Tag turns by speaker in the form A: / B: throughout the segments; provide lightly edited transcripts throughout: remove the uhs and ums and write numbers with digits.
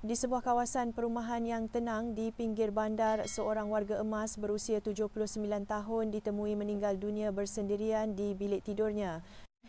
A: Di sebuah kawasan perumahan yang tenang di pinggir bandar, seorang warga emas berusia 79 tahun ditemui meninggal dunia bersendirian di bilik tidurnya.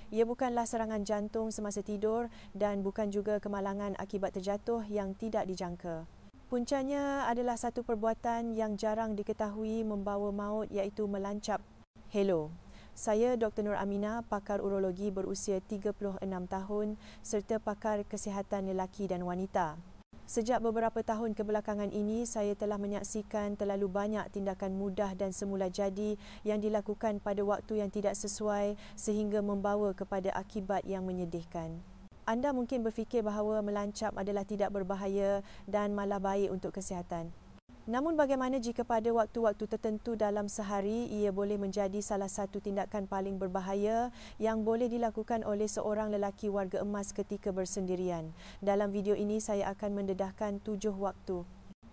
A: Ia bukanlah serangan jantung semasa tidur dan bukan juga kemalangan akibat terjatuh yang tidak dijangka. Puncanya adalah satu perbuatan yang jarang diketahui membawa maut, iaitu melancap. Hello. Saya Dr. Nur Aminah, pakar urologi berusia 36 tahun serta pakar kesihatan lelaki dan wanita. Sejak beberapa tahun kebelakangan ini, saya telah menyaksikan terlalu banyak tindakan mudah dan semula jadi yang dilakukan pada waktu yang tidak sesuai sehingga membawa kepada akibat yang menyedihkan. Anda mungkin berfikir bahawa melancap adalah tidak berbahaya dan malah baik untuk kesihatan. Namun bagaimana jika pada waktu-waktu tertentu dalam sehari ia boleh menjadi salah satu tindakan paling berbahaya yang boleh dilakukan oleh seorang lelaki warga emas ketika bersendirian. Dalam video ini saya akan mendedahkan 7 waktu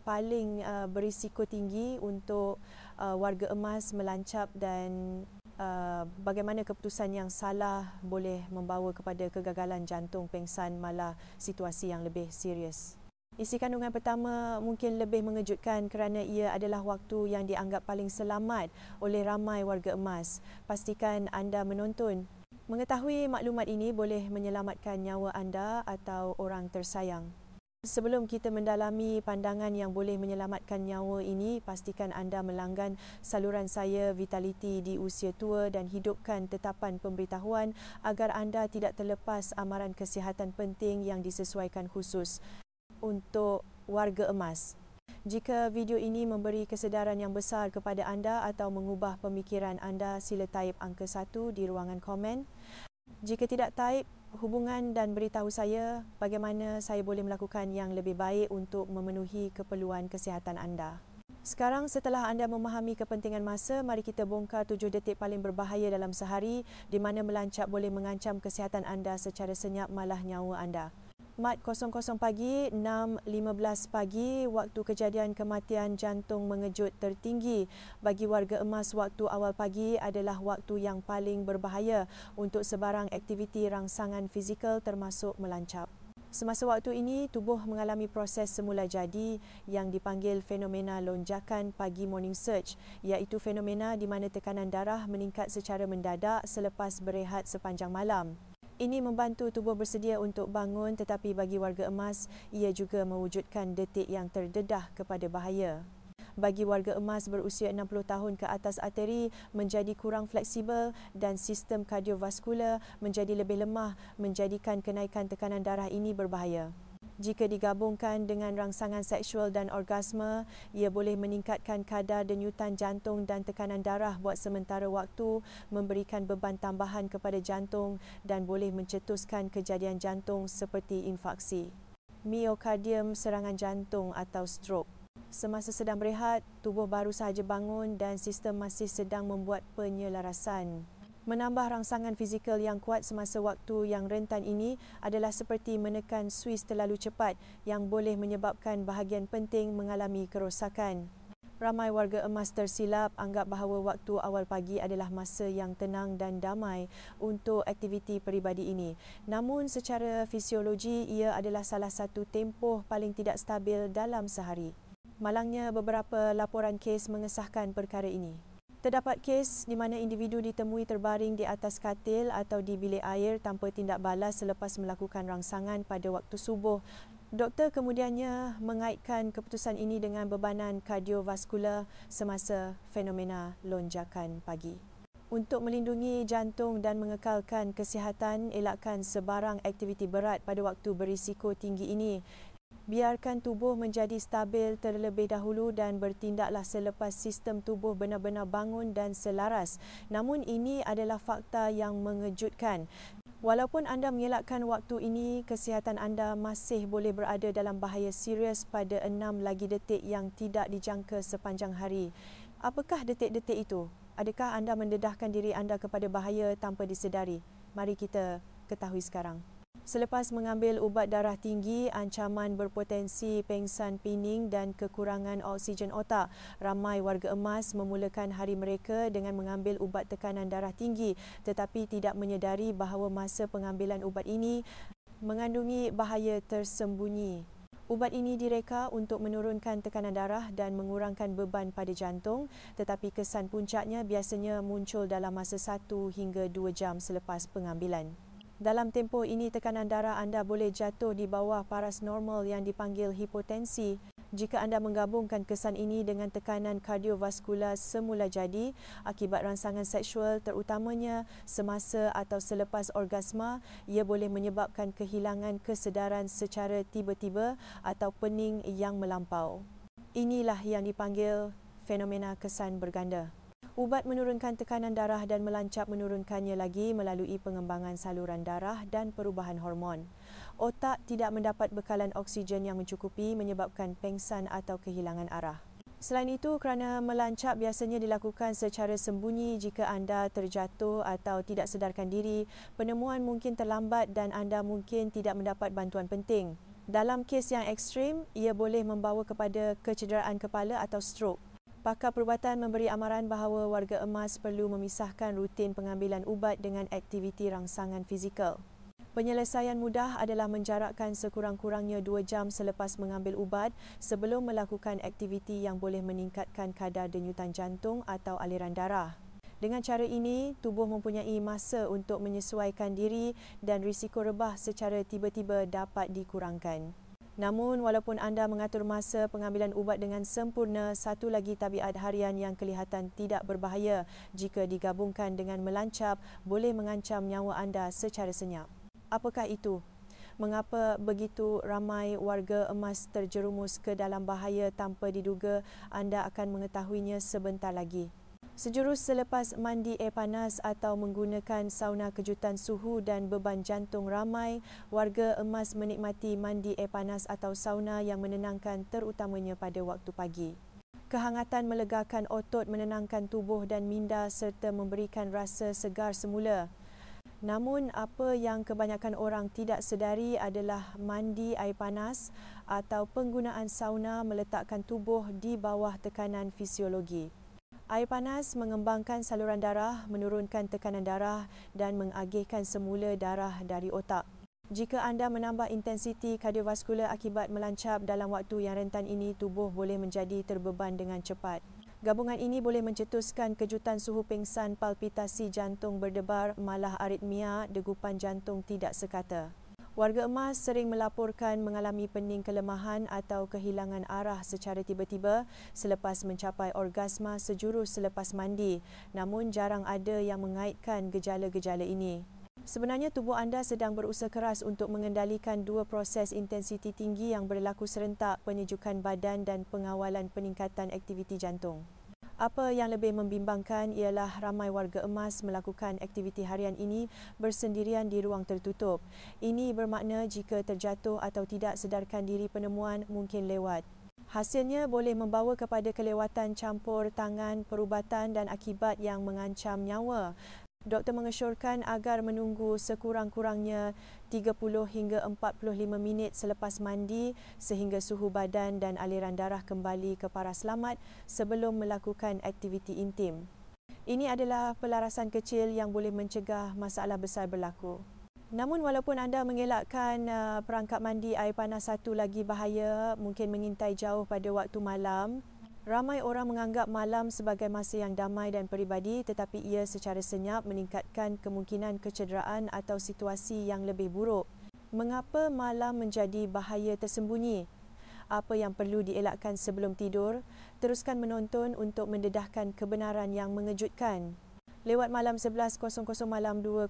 A: paling berisiko tinggi untuk warga emas melancap dan bagaimana keputusan yang salah boleh membawa kepada kegagalan jantung, pengsan, malah situasi yang lebih serius. Isi kandungan pertama mungkin lebih mengejutkan kerana ia adalah waktu yang dianggap paling selamat oleh ramai warga emas. Pastikan anda menonton. Mengetahui maklumat ini boleh menyelamatkan nyawa anda atau orang tersayang. Sebelum kita mendalami pandangan yang boleh menyelamatkan nyawa ini, pastikan anda melanggan saluran saya Vitality di usia tua dan hidupkan tetapan pemberitahuan agar anda tidak terlepas amaran kesihatan penting yang disesuaikan khusus untuk warga emas. Jika video ini memberi kesedaran yang besar kepada anda atau mengubah pemikiran anda, sila type angka 1 di ruangan komen. Jika tidak type, hubungan dan beritahu saya bagaimana saya boleh melakukan yang lebih baik untuk memenuhi keperluan kesihatan anda. Sekarang setelah anda memahami kepentingan masa, mari kita bongkar 7 detik paling berbahaya dalam sehari di mana melancap boleh mengancam kesihatan anda secara senyap malah nyawa anda. Mat 00 pagi, 6.15 pagi, waktu kejadian kematian jantung mengejut tertinggi. Bagi warga emas, waktu awal pagi adalah waktu yang paling berbahaya untuk sebarang aktiviti rangsangan fizikal termasuk melancap. Semasa waktu ini, tubuh mengalami proses semula jadi yang dipanggil fenomena lonjakan pagi morning surge, iaitu fenomena di mana tekanan darah meningkat secara mendadak selepas berehat sepanjang malam. Ini membantu tubuh bersedia untuk bangun, tetapi bagi warga emas, ia juga mewujudkan detik yang terdedah kepada bahaya. Bagi warga emas berusia 60 tahun ke atas, arteri menjadi kurang fleksibel dan sistem kardiovaskular menjadi lebih lemah, menjadikan kenaikan tekanan darah ini berbahaya. Jika digabungkan dengan rangsangan seksual dan orgasme, ia boleh meningkatkan kadar denyutan jantung dan tekanan darah buat sementara waktu, memberikan beban tambahan kepada jantung dan boleh mencetuskan kejadian jantung seperti infarksi, miokardium, serangan jantung atau strok. Semasa sedang berehat, tubuh baru sahaja bangun dan sistem masih sedang membuat penyelarasan. Menambah rangsangan fizikal yang kuat semasa waktu yang rentan ini adalah seperti menekan suis terlalu cepat yang boleh menyebabkan bahagian penting mengalami kerosakan. Ramai warga emas tersilap anggap bahawa waktu awal pagi adalah masa yang tenang dan damai untuk aktiviti peribadi ini. Namun secara fisiologi, ia adalah salah satu tempoh paling tidak stabil dalam sehari. Malangnya, beberapa laporan kes mengesahkan perkara ini. Terdapat kes di mana individu ditemui terbaring di atas katil atau di bilik air tanpa tindak balas selepas melakukan rangsangan pada waktu subuh. Doktor kemudiannya mengaitkan keputusan ini dengan bebanan kardiovaskular semasa fenomena lonjakan pagi. Untuk melindungi jantung dan mengekalkan kesihatan, elakkan sebarang aktiviti berat pada waktu berisiko tinggi ini. Biarkan tubuh menjadi stabil terlebih dahulu dan bertindaklah selepas sistem tubuh benar-benar bangun dan selaras. Namun ini adalah fakta yang mengejutkan. Walaupun anda mengelakkan waktu ini, kesihatan anda masih boleh berada dalam bahaya serius pada 6 lagi detik yang tidak dijangka sepanjang hari. Apakah detik-detik itu? Adakah anda mendedahkan diri anda kepada bahaya tanpa disedari? Mari kita ketahui sekarang. Selepas mengambil ubat darah tinggi, ancaman berpotensi pengsan pining dan kekurangan oksigen otak, ramai warga emas memulakan hari mereka dengan mengambil ubat tekanan darah tinggi tetapi tidak menyedari bahawa masa pengambilan ubat ini mengandungi bahaya tersembunyi. Ubat ini direka untuk menurunkan tekanan darah dan mengurangkan beban pada jantung, tetapi kesan puncaknya biasanya muncul dalam masa 1 hingga 2 jam selepas pengambilan. Dalam tempoh ini, tekanan darah anda boleh jatuh di bawah paras normal yang dipanggil hipotensi. Jika anda menggabungkan kesan ini dengan tekanan kardiovaskular semula jadi akibat rangsangan seksual terutamanya semasa atau selepas orgasma, ia boleh menyebabkan kehilangan kesedaran secara tiba-tiba atau pening yang melampau. Inilah yang dipanggil fenomena kesan berganda. Ubat menurunkan tekanan darah dan melancap menurunkannya lagi melalui pengembangan saluran darah dan perubahan hormon. Otak tidak mendapat bekalan oksigen yang mencukupi menyebabkan pengsan atau kehilangan arah. Selain itu, kerana melancap biasanya dilakukan secara sembunyi jika anda terjatuh atau tidak sedarkan diri, penemuan mungkin terlambat dan anda mungkin tidak mendapat bantuan penting. Dalam kes yang ekstrim, ia boleh membawa kepada kecederaan kepala atau strok. Pakar perubatan memberi amaran bahawa warga emas perlu memisahkan rutin pengambilan ubat dengan aktiviti rangsangan fizikal. Penyelesaian mudah adalah menjarakkan sekurang-kurangnya 2 jam selepas mengambil ubat sebelum melakukan aktiviti yang boleh meningkatkan kadar denyutan jantung atau aliran darah. Dengan cara ini, tubuh mempunyai masa untuk menyesuaikan diri dan risiko rebah secara tiba-tiba dapat dikurangkan. Namun, walaupun anda mengatur masa pengambilan ubat dengan sempurna, satu lagi tabiat harian yang kelihatan tidak berbahaya jika digabungkan dengan melancap boleh mengancam nyawa anda secara senyap. Apakah itu? Mengapa begitu ramai warga emas terjerumus ke dalam bahaya tanpa diduga? Anda akan mengetahuinya sebentar lagi. Sejurus selepas mandi air panas atau menggunakan sauna kejutan suhu dan beban jantung, ramai warga emas menikmati mandi air panas atau sauna yang menenangkan terutamanya pada waktu pagi. Kehangatan melegakan otot, menenangkan tubuh dan minda serta memberikan rasa segar semula. Namun, apa yang kebanyakan orang tidak sedari adalah mandi air panas atau penggunaan sauna meletakkan tubuh di bawah tekanan fisiologi. Air panas mengembangkan saluran darah, menurunkan tekanan darah dan mengagihkan semula darah dari otak. Jika anda menambah intensiti kardiovaskular akibat melancap dalam waktu yang rentan ini, tubuh boleh menjadi terbeban dengan cepat. Gabungan ini boleh mencetuskan kejutan suhu pingsan, palpitasi jantung berdebar, malah aritmia, degupan jantung tidak sekata. Warga emas sering melaporkan mengalami pening kelemahan atau kehilangan arah secara tiba-tiba selepas mencapai orgasma sejurus selepas mandi, namun jarang ada yang mengaitkan gejala-gejala ini. Sebenarnya tubuh anda sedang berusaha keras untuk mengendalikan dua proses intensiti tinggi yang berlaku serentak, penyejukan badan dan pengawalan peningkatan aktiviti jantung. Apa yang lebih membimbangkan ialah ramai warga emas melakukan aktiviti harian ini bersendirian di ruang tertutup. Ini bermakna jika terjatuh atau tidak sedarkan diri, penemuan mungkin lewat. Hasilnya boleh membawa kepada kelewatan campur tangan perubatan dan akibat yang mengancam nyawa. Doktor mengesyorkan agar menunggu sekurang-kurangnya 30 hingga 45 minit selepas mandi sehingga suhu badan dan aliran darah kembali ke paras selamat sebelum melakukan aktiviti intim. Ini adalah pelarasan kecil yang boleh mencegah masalah besar berlaku. Namun walaupun anda mengelakkan perangkap mandi air panas, satu lagi bahaya mungkin mengintai jauh pada waktu malam. Ramai orang menganggap malam sebagai masa yang damai dan peribadi, tetapi ia secara senyap meningkatkan kemungkinan kecederaan atau situasi yang lebih buruk. Mengapa malam menjadi bahaya tersembunyi? Apa yang perlu dielakkan sebelum tidur? Teruskan menonton untuk mendedahkan kebenaran yang mengejutkan. Lewat malam 11.00 malam 2.00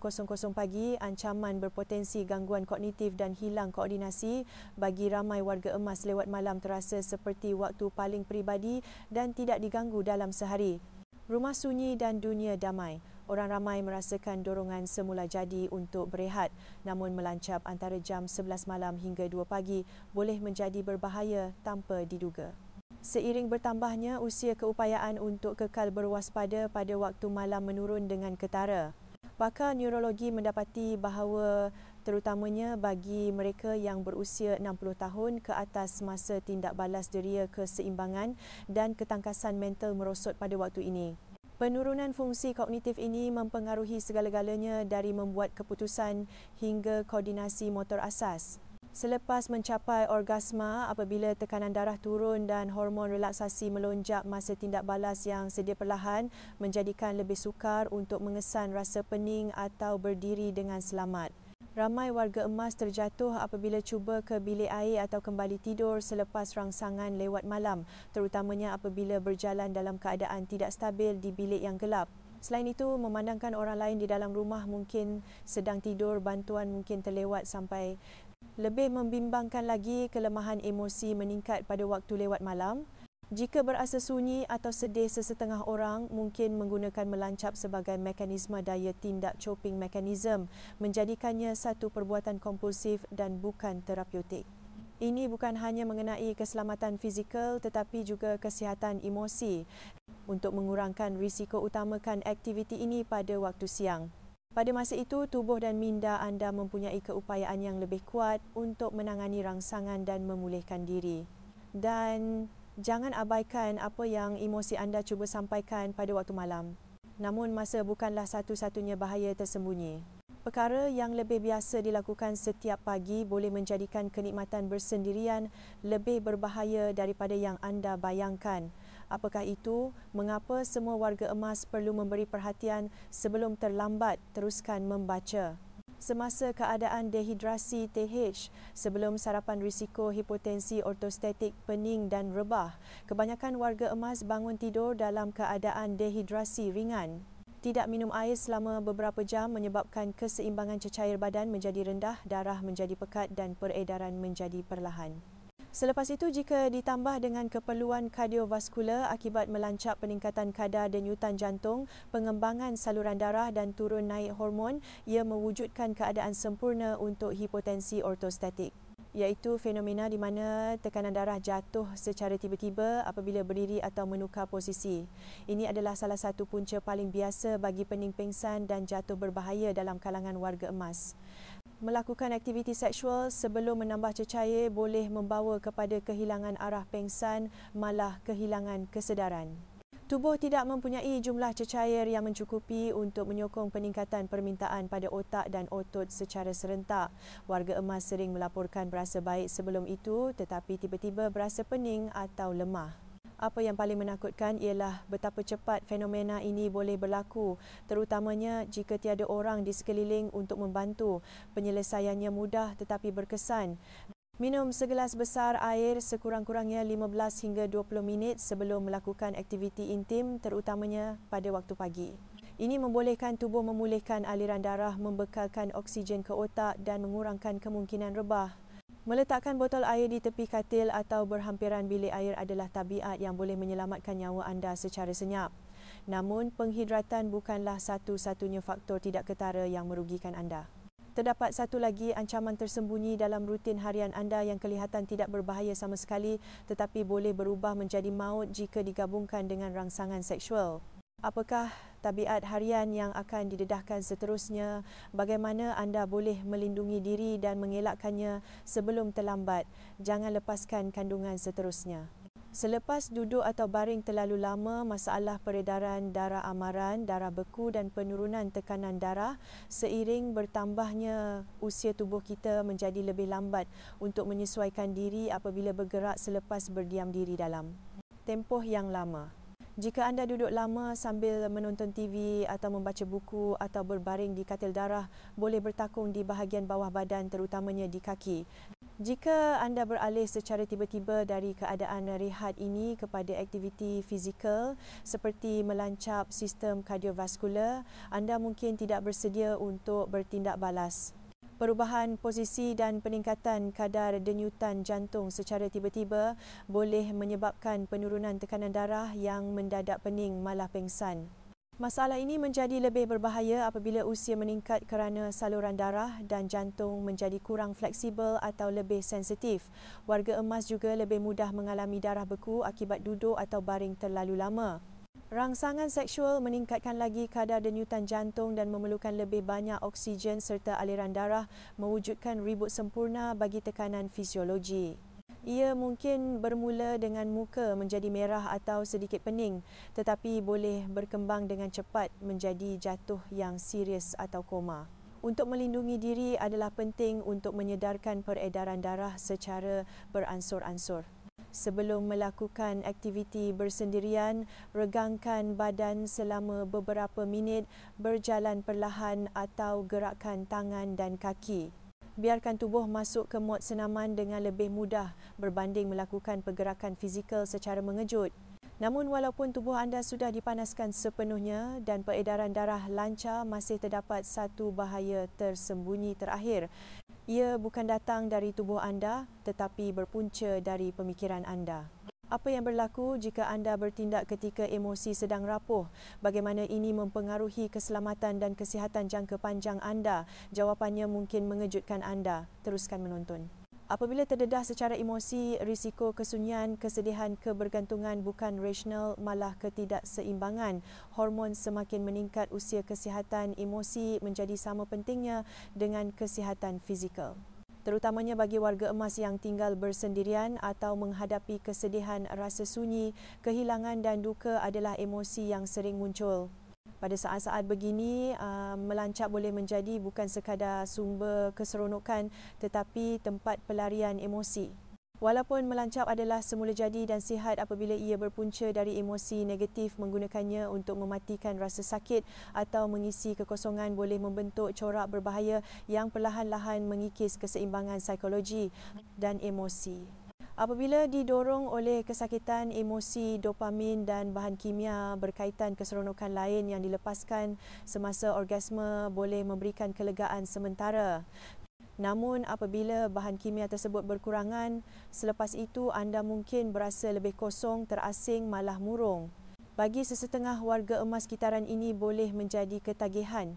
A: pagi, ancaman berpotensi gangguan kognitif dan hilang koordinasi bagi ramai warga emas lewat malam terasa seperti waktu paling peribadi dan tidak diganggu dalam sehari. Rumah sunyi dan dunia damai. Orang ramai merasakan dorongan semula jadi untuk berehat, namun melancap antara jam 11 malam hingga 2 pagi boleh menjadi berbahaya tanpa diduga. Seiring bertambahnya usia keupayaan untuk kekal berwaspada pada waktu malam menurun dengan ketara. Pakar neurologi mendapati bahawa terutamanya bagi mereka yang berusia 60 tahun ke atas, masa tindak balas deria keseimbangan dan ketangkasan mental merosot pada waktu ini. Penurunan fungsi kognitif ini mempengaruhi segala-galanya dari membuat keputusan hingga koordinasi motor asas. Selepas mencapai orgasma apabila tekanan darah turun dan hormon relaksasi melonjak masa tindak balas yang sedia perlahan menjadikan lebih sukar untuk mengesan rasa pening atau berdiri dengan selamat. Ramai warga emas terjatuh apabila cuba ke bilik air atau kembali tidur selepas rangsangan lewat malam, terutamanya apabila berjalan dalam keadaan tidak stabil di bilik yang gelap. Selain itu, memandangkan orang lain di dalam rumah mungkin sedang tidur, bantuan mungkin terlewat sampai. Lebih membimbangkan lagi, kelemahan emosi meningkat pada waktu lewat malam. Jika berasa sunyi atau sedih, sesetengah orang mungkin menggunakan melancap sebagai mekanisme daya tindak coping mechanism, menjadikannya satu perbuatan kompulsif dan bukan terapeutik. Ini bukan hanya mengenai keselamatan fizikal tetapi juga kesihatan emosi. Untuk mengurangkan risiko, utamakan aktiviti ini pada waktu siang. Pada masa itu, tubuh dan minda anda mempunyai keupayaan yang lebih kuat untuk menangani rangsangan dan memulihkan diri. Dan jangan abaikan apa yang emosi anda cuba sampaikan pada waktu malam. Namun masa bukanlah satu-satunya bahaya tersembunyi. Perkara yang lebih biasa dilakukan setiap pagi boleh menjadikan kenikmatan bersendirian lebih berbahaya daripada yang anda bayangkan. Apakah itu? Mengapa semua warga emas perlu memberi perhatian sebelum terlambat teruskan membaca? Semasa keadaan dehidrasi TH, sebelum sarapan, risiko hipotensi ortostatik, pening dan rebah. Kebanyakan warga emas bangun tidur dalam keadaan dehidrasi ringan. Tidak minum air selama beberapa jam menyebabkan keseimbangan cecair badan menjadi rendah, darah menjadi pekat dan peredaran menjadi perlahan. Selepas itu, jika ditambah dengan keperluan kardiovaskular akibat melancap peningkatan kadar denyutan jantung, pengembangan saluran darah dan turun naik hormon, ia mewujudkan keadaan sempurna untuk hipotensi ortostatik, iaitu fenomena di mana tekanan darah jatuh secara tiba-tiba apabila berdiri atau menukar posisi. Ini adalah salah satu punca paling biasa bagi pening pingsan dan jatuh berbahaya dalam kalangan warga emas. Melakukan aktiviti seksual sebelum menambah cecair boleh membawa kepada kehilangan arah pingsan, malah kehilangan kesedaran. Tubuh tidak mempunyai jumlah cecair yang mencukupi untuk menyokong peningkatan permintaan pada otak dan otot secara serentak. Warga emas sering melaporkan berasa baik sebelum itu tetapi tiba-tiba berasa pening atau lemah. Apa yang paling menakutkan ialah betapa cepat fenomena ini boleh berlaku, terutamanya jika tiada orang di sekeliling untuk membantu. Penyelesaiannya mudah tetapi berkesan. Minum segelas besar air sekurang-kurangnya 15 hingga 20 minit sebelum melakukan aktiviti intim, terutamanya pada waktu pagi. Ini membolehkan tubuh memulihkan aliran darah, membekalkan oksigen ke otak dan mengurangkan kemungkinan rebah. Meletakkan botol air di tepi katil atau berhampiran bilik air adalah tabiat yang boleh menyelamatkan nyawa anda secara senyap. Namun, penghidratan bukanlah satu-satunya faktor tidak ketara yang merugikan anda. Terdapat satu lagi ancaman tersembunyi dalam rutin harian anda yang kelihatan tidak berbahaya sama sekali tetapi boleh berubah menjadi maut jika digabungkan dengan rangsangan seksual. Apakah tabiat harian yang akan didedahkan seterusnya? Bagaimana anda boleh melindungi diri dan mengelakkannya sebelum terlambat? Jangan lepaskan kandungan seterusnya. Selepas duduk atau baring terlalu lama, masalah peredaran darah amaran, darah beku dan penurunan tekanan darah seiring bertambahnya usia tubuh kita menjadi lebih lambat untuk menyesuaikan diri apabila bergerak selepas berdiam diri dalam tempoh yang lama. Jika anda duduk lama sambil menonton TV atau membaca buku atau berbaring di katil darah, boleh bertakung di bahagian bawah badan terutamanya di kaki. Jika anda beralih secara tiba-tiba dari keadaan rehat ini kepada aktiviti fizikal seperti melancap sistem kardiovaskular, anda mungkin tidak bersedia untuk bertindak balas. Perubahan posisi dan peningkatan kadar denyutan jantung secara tiba-tiba boleh menyebabkan penurunan tekanan darah yang mendadak pening malah pingsan. Masalah ini menjadi lebih berbahaya apabila usia meningkat kerana saluran darah dan jantung menjadi kurang fleksibel atau lebih sensitif. Warga emas juga lebih mudah mengalami darah beku akibat duduk atau baring terlalu lama. Rangsangan seksual meningkatkan lagi kadar denyutan jantung dan memerlukan lebih banyak oksigen serta aliran darah mewujudkan ribut sempurna bagi tekanan fisiologi. Ia mungkin bermula dengan muka menjadi merah atau sedikit pening tetapi boleh berkembang dengan cepat menjadi jatuh yang serius atau koma. Untuk melindungi diri adalah penting untuk menyedarkan peredaran darah secara beransur-ansur. Sebelum melakukan aktiviti bersendirian, regangkan badan selama beberapa minit, berjalan perlahan atau gerakkan tangan dan kaki. Biarkan tubuh masuk ke mod senaman dengan lebih mudah berbanding melakukan pergerakan fizikal secara mengejut. Namun walaupun tubuh anda sudah dipanaskan sepenuhnya dan peredaran darah lancar, masih terdapat satu bahaya tersembunyi terakhir. Ia bukan datang dari tubuh anda tetapi berpunca dari pemikiran anda. Apa yang berlaku jika anda bertindak ketika emosi sedang rapuh? Bagaimana ini mempengaruhi keselamatan dan kesihatan jangka panjang anda? Jawapannya mungkin mengejutkan anda. Teruskan menonton. Apabila terdedah secara emosi, risiko kesunyian, kesedihan, kebergantungan bukan rasional, malah ketidakseimbangan. Hormon semakin meningkat, usia kesihatan emosi menjadi sama pentingnya dengan kesihatan fizikal. Terutamanya bagi warga emas yang tinggal bersendirian atau menghadapi kesedihan, rasa sunyi, kehilangan dan duka adalah emosi yang sering muncul. Pada saat-saat begini, melancap boleh menjadi bukan sekadar sumber keseronokan tetapi tempat pelarian emosi. Walaupun melancap adalah semula jadi dan sihat, apabila ia berpunca dari emosi negatif, menggunakannya untuk mematikan rasa sakit atau mengisi kekosongan boleh membentuk corak berbahaya yang perlahan-lahan mengikis keseimbangan psikologi dan emosi. Apabila didorong oleh kesakitan, emosi, dopamin dan bahan kimia berkaitan keseronokan lain yang dilepaskan semasa orgasme boleh memberikan kelegaan sementara. Namun apabila bahan kimia tersebut berkurangan, selepas itu anda mungkin berasa lebih kosong, terasing, malah murung. Bagi sesetengah warga emas, kitaran ini boleh menjadi ketagihan.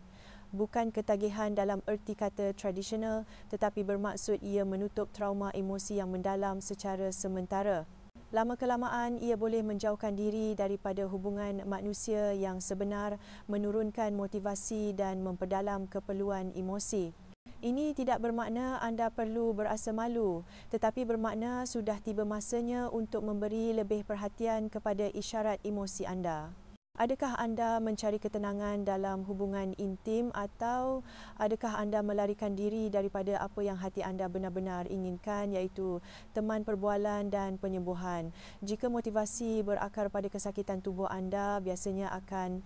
A: Bukan ketagihan dalam erti kata tradisional, tetapi bermaksud ia menutup trauma emosi yang mendalam secara sementara. Lama-kelamaan, ia boleh menjauhkan diri daripada hubungan manusia yang sebenar, menurunkan motivasi dan memperdalam keperluan emosi. Ini tidak bermakna anda perlu berasa malu, tetapi bermakna sudah tiba masanya untuk memberi lebih perhatian kepada isyarat emosi anda. Adakah anda mencari ketenangan dalam hubungan intim atau adakah anda melarikan diri daripada apa yang hati anda benar-benar inginkan, iaitu teman perbualan dan penyembuhan? Jika motivasi berakar pada kesakitan tubuh anda, biasanya akan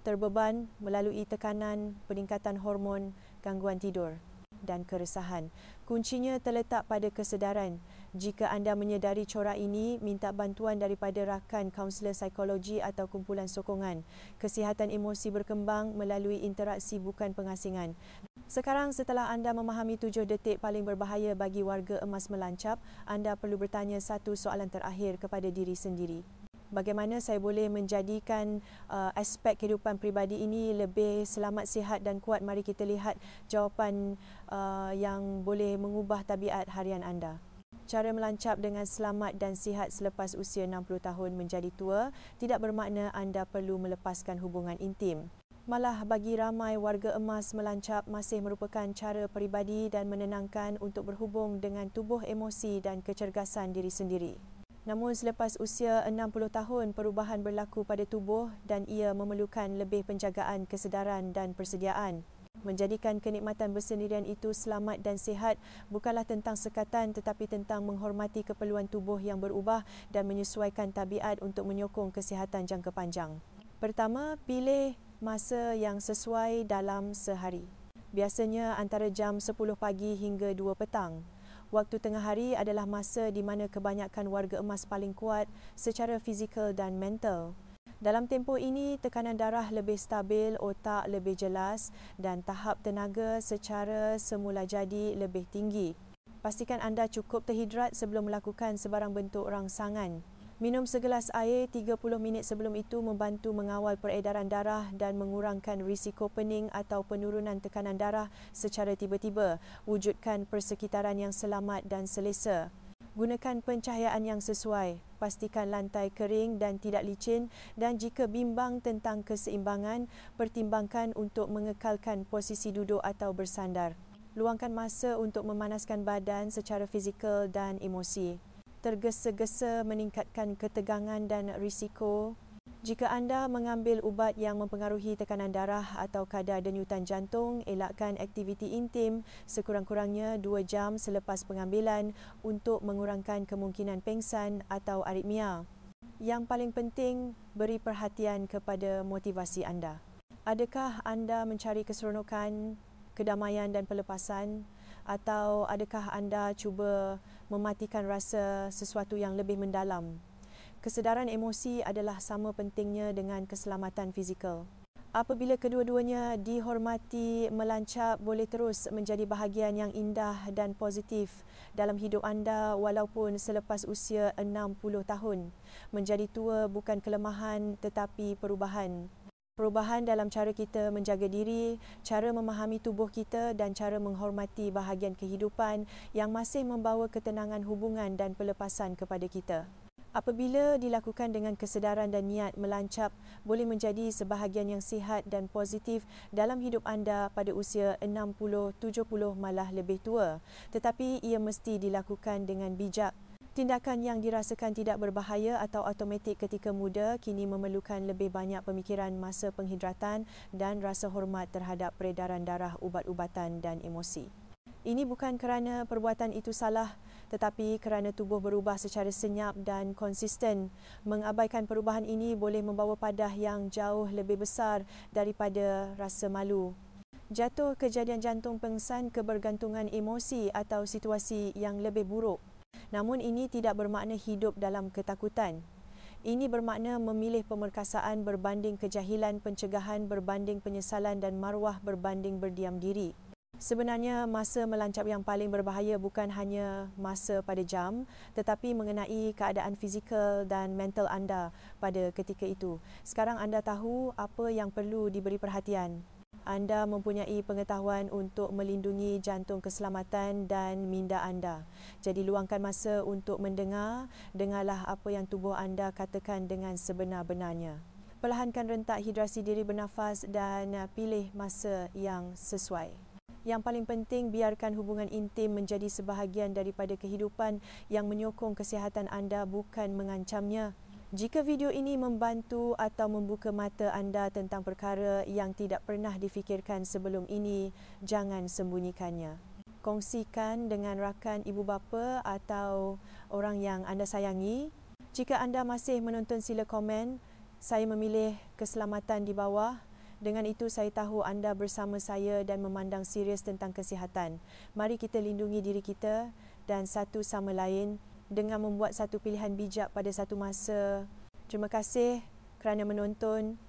A: terbeban melalui tekanan, peningkatan hormon, gangguan tidur dan keresahan. Kuncinya terletak pada kesedaran. Jika anda menyedari corak ini, minta bantuan daripada rakan kaunselor psikologi atau kumpulan sokongan. Kesihatan emosi berkembang melalui interaksi bukan pengasingan. Sekarang, setelah anda memahami 7 detik paling berbahaya bagi warga emas melancap, anda perlu bertanya satu soalan terakhir kepada diri sendiri. Bagaimana saya boleh menjadikan aspek kehidupan peribadi ini lebih selamat, sihat dan kuat? Mari kita lihat jawapan yang boleh mengubah tabiat harian anda. Cara melancap dengan selamat dan sihat selepas usia 60 tahun menjadi tua tidak bermakna anda perlu melepaskan hubungan intim. Malah bagi ramai warga emas, melancap masih merupakan cara peribadi dan menenangkan untuk berhubung dengan tubuh, emosi dan kecergasan diri sendiri. Namun selepas usia 60 tahun, perubahan berlaku pada tubuh dan ia memerlukan lebih penjagaan, kesedaran dan persediaan. Menjadikan kenikmatan bersendirian itu selamat dan sihat bukanlah tentang sekatan tetapi tentang menghormati keperluan tubuh yang berubah dan menyesuaikan tabiat untuk menyokong kesihatan jangka panjang. Pertama, pilih masa yang sesuai dalam sehari. Biasanya antara jam 10 pagi hingga 2 petang. Waktu tengah hari adalah masa di mana kebanyakan warga emas paling kuat secara fizikal dan mental. Dalam tempoh ini, tekanan darah lebih stabil, otak lebih jelas dan tahap tenaga secara semula jadi lebih tinggi. Pastikan anda cukup terhidrat sebelum melakukan sebarang bentuk rangsangan. Minum segelas air 30 minit sebelum itu membantu mengawal peredaran darah dan mengurangkan risiko pening atau penurunan tekanan darah secara tiba-tiba. Wujudkan persekitaran yang selamat dan selesa. Gunakan pencahayaan yang sesuai. Pastikan lantai kering dan tidak licin, dan jika bimbang tentang keseimbangan, pertimbangkan untuk mengekalkan posisi duduk atau bersandar. Luangkan masa untuk memanaskan badan secara fizikal dan emosi. Tergesa-gesa meningkatkan ketegangan dan risiko Jika anda mengambil ubat yang mempengaruhi tekanan darah atau kadar denyutan jantung, elakkan aktiviti intim sekurang-kurangnya 2 jam selepas pengambilan untuk mengurangkan kemungkinan pengsan atau aritmia. Yang paling penting, beri perhatian kepada motivasi anda. Adakah anda mencari keseronokan, kedamaian dan pelepasan, atau adakah anda cuba mematikan rasa sesuatu yang lebih mendalam? Kesedaran emosi adalah sama pentingnya dengan keselamatan fizikal. Apabila kedua-duanya dihormati, melancap boleh terus menjadi bahagian yang indah dan positif dalam hidup anda walaupun selepas usia 60 tahun. Menjadi tua bukan kelemahan tetapi perubahan. Perubahan dalam cara kita menjaga diri, cara memahami tubuh kita dan cara menghormati bahagian kehidupan yang masih membawa ketenangan hubungan dan pelepasan kepada kita. Apabila dilakukan dengan kesedaran dan niat, melancap boleh menjadi sebahagian yang sihat dan positif dalam hidup anda pada usia 60, 70 malah lebih tua. Tetapi ia mesti dilakukan dengan bijak. Tindakan yang dirasakan tidak berbahaya atau automatik ketika muda kini memerlukan lebih banyak pemikiran masa penghidratan dan rasa hormat terhadap peredaran darah ubat-ubatan dan emosi. Ini bukan kerana perbuatan itu salah, tetapi kerana tubuh berubah secara senyap dan konsisten. Mengabaikan perubahan ini boleh membawa padah yang jauh lebih besar daripada rasa malu. Jatuh, kejadian jantung pengsan, kebergantungan emosi atau situasi yang lebih buruk. Namun ini tidak bermakna hidup dalam ketakutan. Ini bermakna memilih pemerkasaan berbanding kejahilan, pencegahan berbanding penyesalan dan maruah berbanding berdiam diri. Sebenarnya, masa melancap yang paling berbahaya bukan hanya masa pada jam, tetapi mengenai keadaan fizikal dan mental anda pada ketika itu. Sekarang anda tahu apa yang perlu diberi perhatian. Anda mempunyai pengetahuan untuk melindungi jantung keselamatan dan minda anda. Jadi luangkan masa untuk mendengar, dengarlah apa yang tubuh anda katakan dengan sebenar-benarnya. Perlahankan rentak hidrasi diri bernafas dan pilih masa yang sesuai. Yang paling penting, biarkan hubungan intim menjadi sebahagian daripada kehidupan yang menyokong kesihatan anda, bukan mengancamnya. Jika video ini membantu atau membuka mata anda tentang perkara yang tidak pernah difikirkan sebelum ini, jangan sembunyikannya. Kongsikan dengan rakan ibu bapa atau orang yang anda sayangi. Jika anda masih menonton, sila komen. Saya memilih keselamatan di bawah. Dengan itu, saya tahu anda bersama saya dan memandang serius tentang kesihatan. Mari kita lindungi diri kita dan satu sama lain dengan membuat satu pilihan bijak pada satu masa. Terima kasih kerana menonton.